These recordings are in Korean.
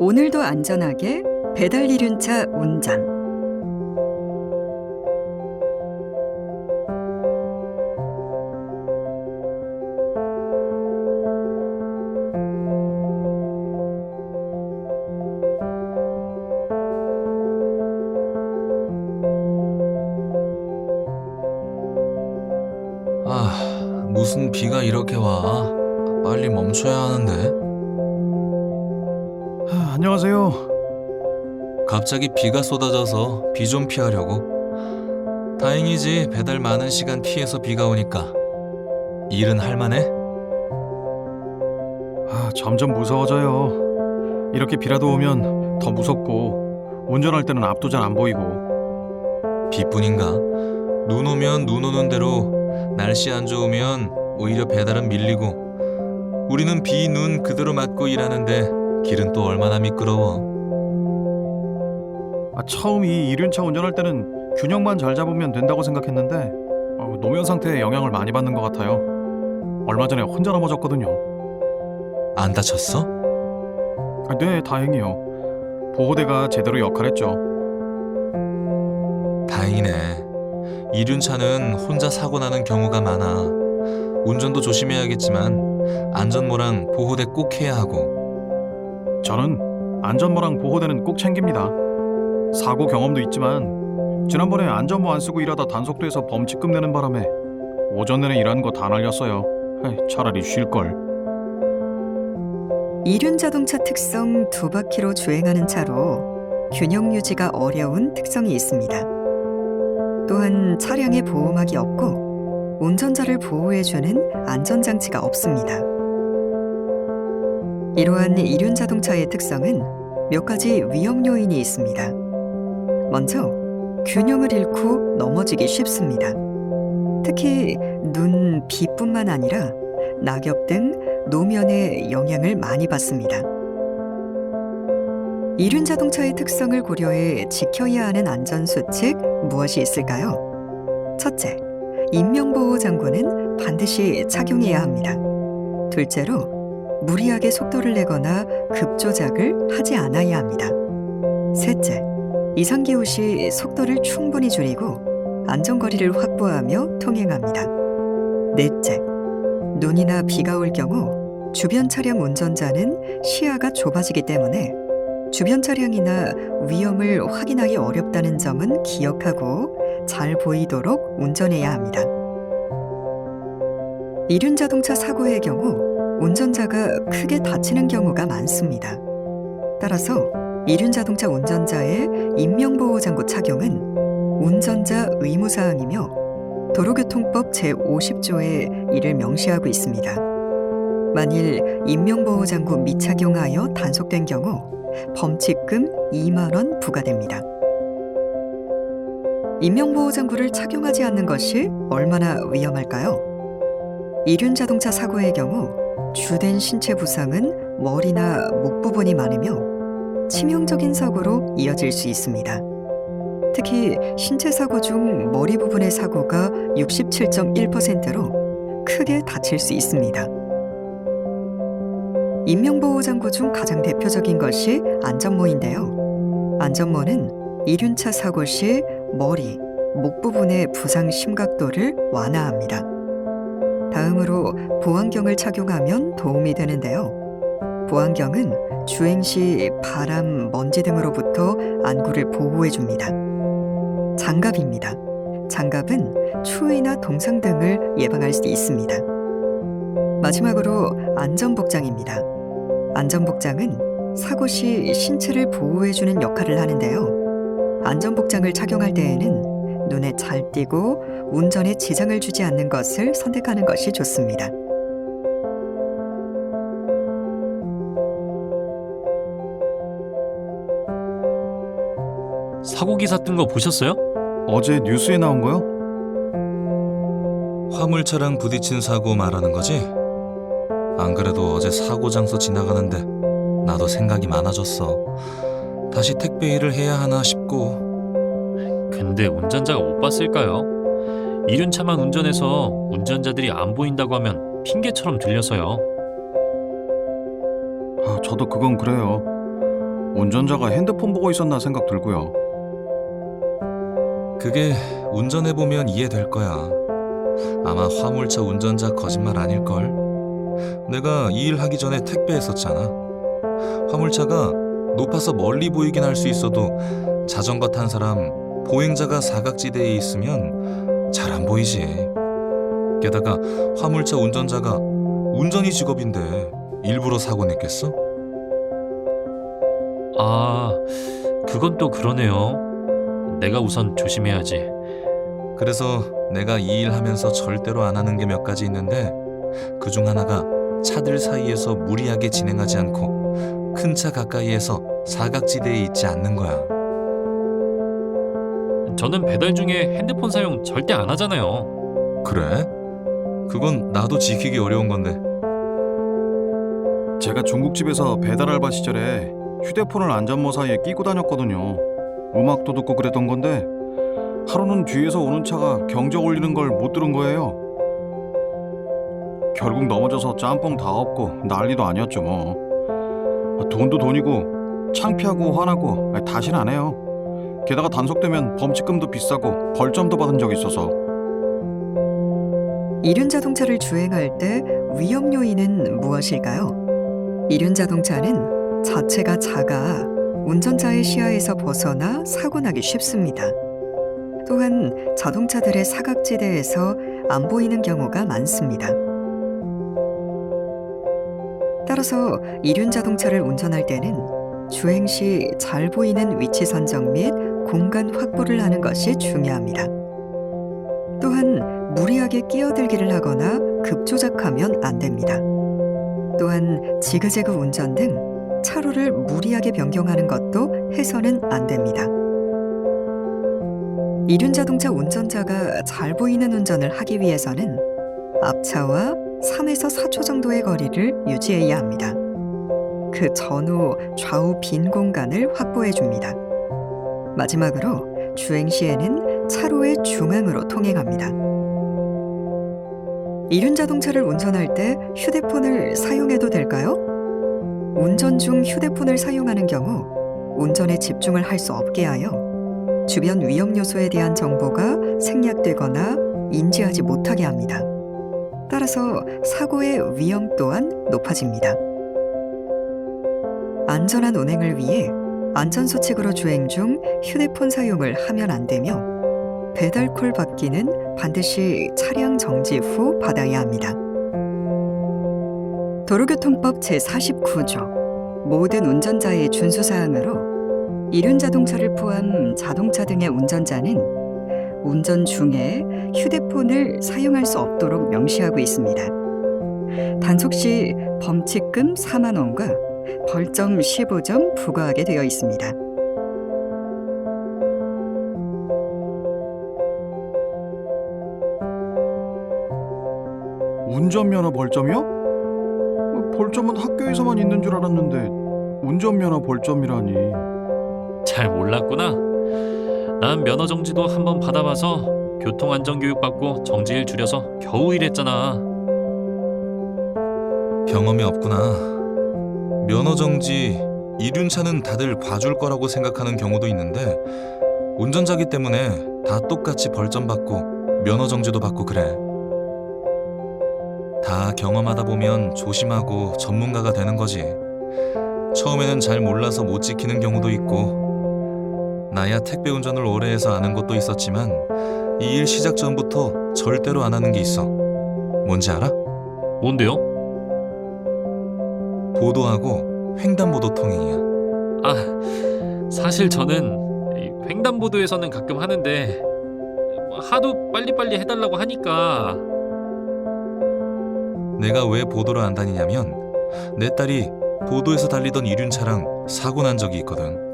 오늘도 안전하게 배달 이륜차 운전. 무슨 비가 이렇게 와. 빨리 멈춰야 하는데. 안녕하세요. 갑자기 비가 쏟아져서 비 좀 피하려고. 다행이지, 배달 많은 시간 피해서 비가 오니까. 일은 할만해? 점점 무서워져요. 이렇게 비라도 오면 더 무섭고 운전할 때는 앞도 잘 안 보이고. 비뿐인가? 눈 오면 눈 오는 대로, 날씨 안 좋으면 오히려 배달은 밀리고, 우리는 비, 눈 그대로 맞고 일하는데 길은 또 얼마나 미끄러워. 처음 이 이륜차 운전할 때는 균형만 잘 잡으면 된다고 생각했는데 노면 상태에 영향을 많이 받는 것 같아요. 얼마 전에 혼자 넘어졌거든요. 안 다쳤어? 네, 다행이요. 보호대가 제대로 역할했죠. 다행이네. 이륜차는 혼자 사고 나는 경우가 많아. 운전도 조심해야겠지만 안전모랑 보호대 꼭 해야 하고. 저는 안전모랑 보호대는 꼭 챙깁니다. 사고 경험도 있지만 지난번에 안전모 안 쓰고 일하다 단속돼서 범칙금 내는 바람에 오전 내내 일하는 거 다 날렸어요. 차라리 쉴걸. 이륜 자동차 특성 두 바퀴로 주행하는 차로 균형 유지가 어려운 특성이 있습니다. 또한 차량에 보호막이 없고 운전자를 보호해주는 안전장치가 없습니다. 이러한 이륜 자동차의 특성은 몇 가지 위험 요인이 있습니다. 먼저, 균형을 잃고 넘어지기 쉽습니다. 특히 눈, 비뿐만 아니라 낙엽 등 노면의 영향을 많이 받습니다. 이륜 자동차의 특성을 고려해 지켜야 하는 안전수칙 무엇이 있을까요? 첫째, 인명보호 장구는 반드시 착용해야 합니다. 둘째로, 무리하게 속도를 내거나 급조작을 하지 않아야 합니다. 셋째, 이상기후 시 속도를 충분히 줄이고 안전거리를 확보하며 통행합니다. 넷째, 눈이나 비가 올 경우 주변 차량 운전자는 시야가 좁아지기 때문에 주변 차량이나 위험을 확인하기 어렵다는 점은 기억하고 잘 보이도록 운전해야 합니다. 이륜 자동차 사고의 경우 운전자가 크게 다치는 경우가 많습니다. 따라서 이륜 자동차 운전자의 인명보호장구 착용은 운전자 의무사항이며 도로교통법 제50조에 이를 명시하고 있습니다. 만일 인명보호장구 미착용하여 단속된 경우 범칙금 2만 원 부과됩니다. 인명보호장구를 착용하지 않는 것이 얼마나 위험할까요? 이륜 자동차 사고의 경우 주된 신체 부상은 머리나 목 부분이 많으며 치명적인 사고로 이어질 수 있습니다. 특히 신체 사고 중 머리 부분의 사고가 67.1%로 크게 다칠 수 있습니다. 인명보호장구 중 가장 대표적인 것이 안전모인데요. 안전모는 이륜차 사고 시 머리, 목 부분의 부상 심각도를 완화합니다. 다음으로 보안경을 착용하면 도움이 되는데요. 보안경은 주행 시 바람, 먼지 등으로부터 안구를 보호해줍니다. 장갑입니다. 장갑은 추위나 동상 등을 예방할 수 있습니다. 마지막으로 안전복장입니다. 안전복장은 사고 시 신체를 보호해주는 역할을 하는데요. 안전복장을 착용할 때에는 눈에 잘 띄고 운전에 지장을 주지 않는 것을 선택하는 것이 좋습니다. 사고기사 뜬 거 보셨어요? 어제 뉴스에 나온 거요? 화물차랑 부딪힌 사고 말하는 거지? 안 그래도 어제 사고 장소 지나가는데 나도 생각이 많아졌어. 다시 택배 일을 해야 하나 싶고. 근데 운전자가 못 봤을까요? 이륜차만 운전해서 운전자들이 안 보인다고 하면 핑계처럼 들려서요. 저도 그건 그래요. 운전자가 핸드폰 보고 있었나 생각 들고요. 그게 운전해보면 이해될 거야. 아마 화물차 운전자 거짓말 아닐걸? 내가 이 일 하기 전에 택배했었잖아. 화물차가 높아서 멀리 보이긴 할 수 있어도 자전거 탄 사람, 보행자가 사각지대에 있으면 잘 안 보이지. 게다가 화물차 운전자가 운전이 직업인데 일부러 사고 냈겠어? 아, 그건 또 그러네요. 내가 우선 조심해야지. 그래서 내가 이 일 하면서 절대로 안 하는 게 몇 가지 있는데 그중 하나가 차들 사이에서 무리하게 진행하지 않고 큰 차 가까이에서 사각지대에 있지 않는 거야. 저는 배달 중에 핸드폰 사용 절대 안 하잖아요. 그래? 그건 나도 지키기 어려운 건데. 제가 중국집에서 배달 알바 시절에 휴대폰을 안전모 사이에 끼고 다녔거든요. 음악도 듣고 그랬던 건데 하루는 뒤에서 오는 차가 경적 울리는 걸 못 들은 거예요. 결국 넘어져서 짬뽕 다 엎고 난리도 아니었죠 뭐. 돈도 돈이고 창피하고 화나고 다신 안 해요. 게다가 단속되면 범칙금도 비싸고 벌점도 받은 적 있어서. 이륜 자동차를 주행할 때 위험 요인은 무엇일까요? 이륜 자동차는 자체가 작아 운전자의 시야에서 벗어나 사고 나기 쉽습니다. 또한 자동차들의 사각지대에서 안 보이는 경우가 많습니다. 따라서 이륜 자동차를 운전할 때는 주행 시 잘 보이는 위치 선정 및 공간 확보를 하는 것이 중요합니다. 또한 무리하게 끼어들기를 하거나 급조작하면 안 됩니다. 또한 지그재그 운전 등 차로를 무리하게 변경하는 것도 해서는 안 됩니다. 이륜 자동차 운전자가 잘 보이는 운전을 하기 위해서는 앞차와 3에서 4초 정도의 거리를 유지해야 합니다. 그 전후 좌우 빈 공간을 확보해 줍니다. 마지막으로 주행 시에는 차로의 중앙으로 통행합니다. 이륜 자동차를 운전할 때 휴대폰을 사용해도 될까요? 운전 중 휴대폰을 사용하는 경우 운전에 집중을 할 수 없게 하여 주변 위험 요소에 대한 정보가 생략되거나 인지하지 못하게 합니다. 따라서 사고의 위험 또한 높아집니다. 안전한 운행을 위해 안전수칙으로 주행 중 휴대폰 사용을 하면 안 되며 배달콜 받기는 반드시 차량 정지 후 받아야 합니다. 도로교통법 제49조 모든 운전자의 준수사항으로 이륜 자동차를 포함 자동차 등의 운전자는 운전 중에 휴대폰을 사용할 수 없도록 명시하고 있습니다. 단속 시 범칙금 4만 원과 벌점 15점 부과하게 되어 있습니다. 운전면허 벌점이요? 벌점은 학교에서만 있는 줄 알았는데 운전면허 벌점이라니. 잘 몰랐구나. 난 면허 정지도 한번 받아봐서 교통안전교육 받고 정지일 줄여서 겨우 이랬잖아. 경험이 없구나. 면허 정지, 이륜차는 다들 봐줄 거라고 생각하는 경우도 있는데 운전자기 때문에 다 똑같이 벌점 받고 면허 정지도 받고 그래. 다 경험하다 보면 조심하고 전문가가 되는 거지. 처음에는 잘 몰라서 못 지키는 경우도 있고 나야 택배 운전을 오래 해서 아는 것도 있었지만 이 일 시작 전부터 절대로 안 하는 게 있어. 뭔지 알아? 뭔데요? 보도하고 횡단보도 통행이야. 아, 사실 저는 이 횡단보도에서는 가끔 하는데 하도 빨리빨리 해달라고 하니까. 내가 왜 보도를 안 다니냐면 내 딸이 보도에서 달리던 이륜차랑 사고 난 적이 있거든.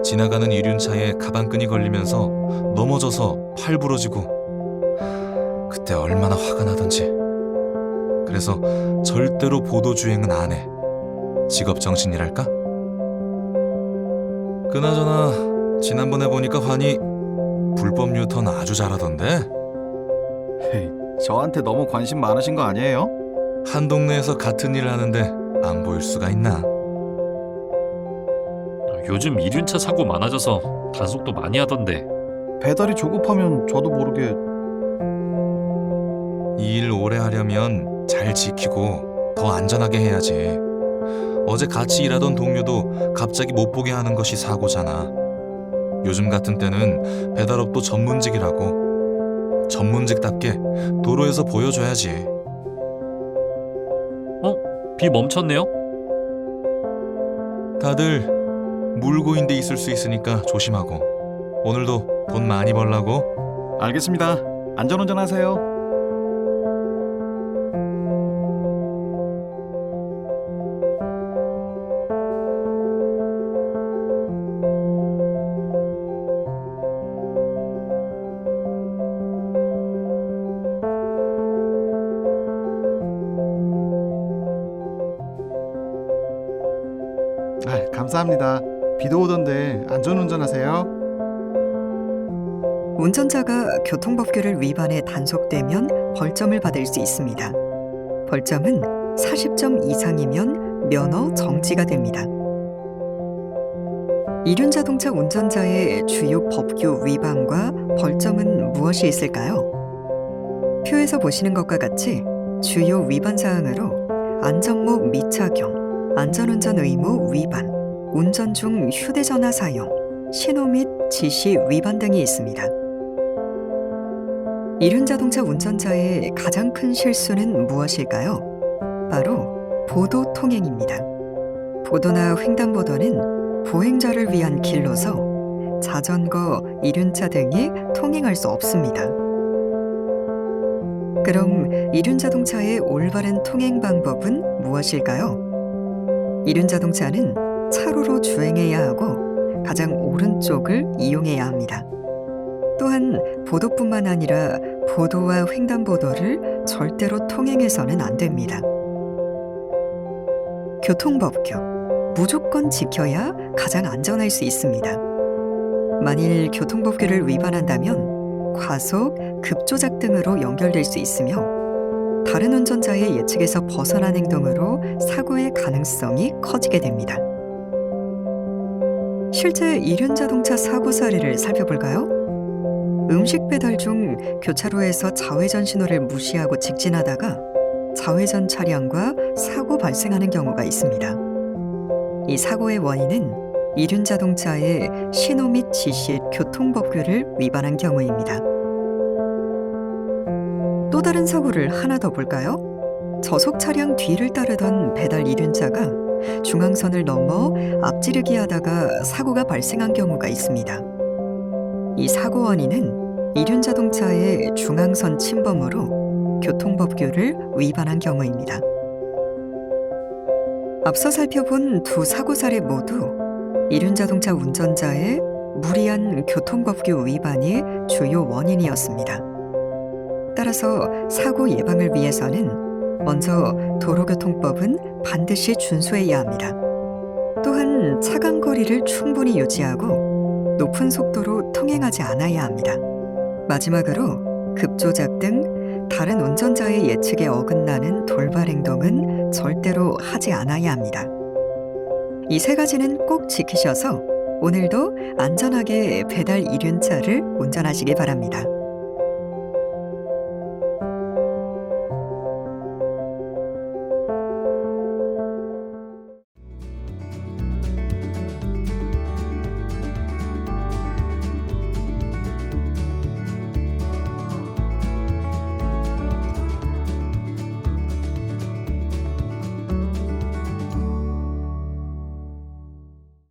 지나가는 이륜차에 가방끈이 걸리면서 넘어져서 팔 부러지고 그때 얼마나 화가 나던지. 그래서 절대로 보도 주행은 안 해. 직업 정신이랄까? 그나저나 지난번에 보니까 환희 불법 유턴 아주 잘하던데? 헤이, 저한테 너무 관심 많으신 거 아니에요? 한 동네에서 같은 일을 하는데 안 보일 수가 있나? 요즘 이륜차 사고 많아져서 단속도 많이 하던데. 배달이 조급하면 저도 모르게 이 일 오래 하려면 잘 지키고 더 안전하게 해야지. 어제 같이 일하던 동료도 갑자기 못 보게 하는 것이 사고잖아. 요즘 같은 때는 배달업도 전문직이라고. 전문직답게 도로에서 보여줘야지. 비 멈췄네요? 다들 물고인 데 있을 수 있으니까 조심하고. 오늘도 돈 많이 벌라고. 알겠습니다. 안전운전 하세요. 감사합니다. 비도 오던데 안전운전하세요. 운전자가 교통법규를 위반해 단속되면 벌점을 받을 수 있습니다. 벌점은 40점 이상이면 면허 정지가 됩니다. 이륜자동차 운전자의 주요 법규 위반과 벌점은 무엇이 있을까요? 표에서 보시는 것과 같이 주요 위반 사항으로 안전모 미착용, 안전운전 의무 위반, 운전 중 휴대전화 사용, 신호 및 지시 위반 등이 있습니다. 이륜자동차 운전자의 가장 큰 실수는 무엇일까요? 바로 보도 통행입니다. 보도나 횡단보도는 보행자를 위한 길로서 자전거, 이륜차 등이 통행할 수 없습니다. 그럼 이륜자동차의 올바른 통행 방법은 무엇일까요? 이륜자동차는 차로로 주행해야 하고 가장 오른쪽을 이용해야 합니다. 또한 보도뿐만 아니라 보도와 횡단보도를 절대로 통행해서는 안 됩니다. 교통법규, 무조건 지켜야 가장 안전할 수 있습니다. 만일 교통법규를 위반한다면 과속, 급조작 등으로 연결될 수 있으며 다른 운전자의 예측에서 벗어난 행동으로 사고의 가능성이 커지게 됩니다. 실제 이륜자동차 사고 사례를 살펴볼까요? 음식 배달 중 교차로에서 좌회전 신호를 무시하고 직진하다가 좌회전 차량과 사고 발생하는 경우가 있습니다. 이 사고의 원인은 이륜자동차의 신호 및 지시 교통법규를 위반한 경우입니다. 또 다른 사고를 하나 더 볼까요? 저속 차량 뒤를 따르던 배달 이륜차가 중앙선을 넘어 앞지르기 하다가 사고가 발생한 경우가 있습니다. 이 사고 원인은 이륜자동차의 중앙선 침범으로 교통법규를 위반한 경우입니다. 앞서 살펴본 두 사고 사례 모두 이륜자동차 운전자의 무리한 교통법규 위반이 주요 원인이었습니다. 따라서 사고 예방을 위해서는 먼저 도로교통법은 반드시 준수해야 합니다. 또한 차간 거리를 충분히 유지하고 높은 속도로 통행하지 않아야 합니다. 마지막으로 급조작 등 다른 운전자의 예측에 어긋나는 돌발 행동은 절대로 하지 않아야 합니다. 이 세 가지는 꼭 지키셔서 오늘도 안전하게 배달 이륜차를 운전하시기 바랍니다.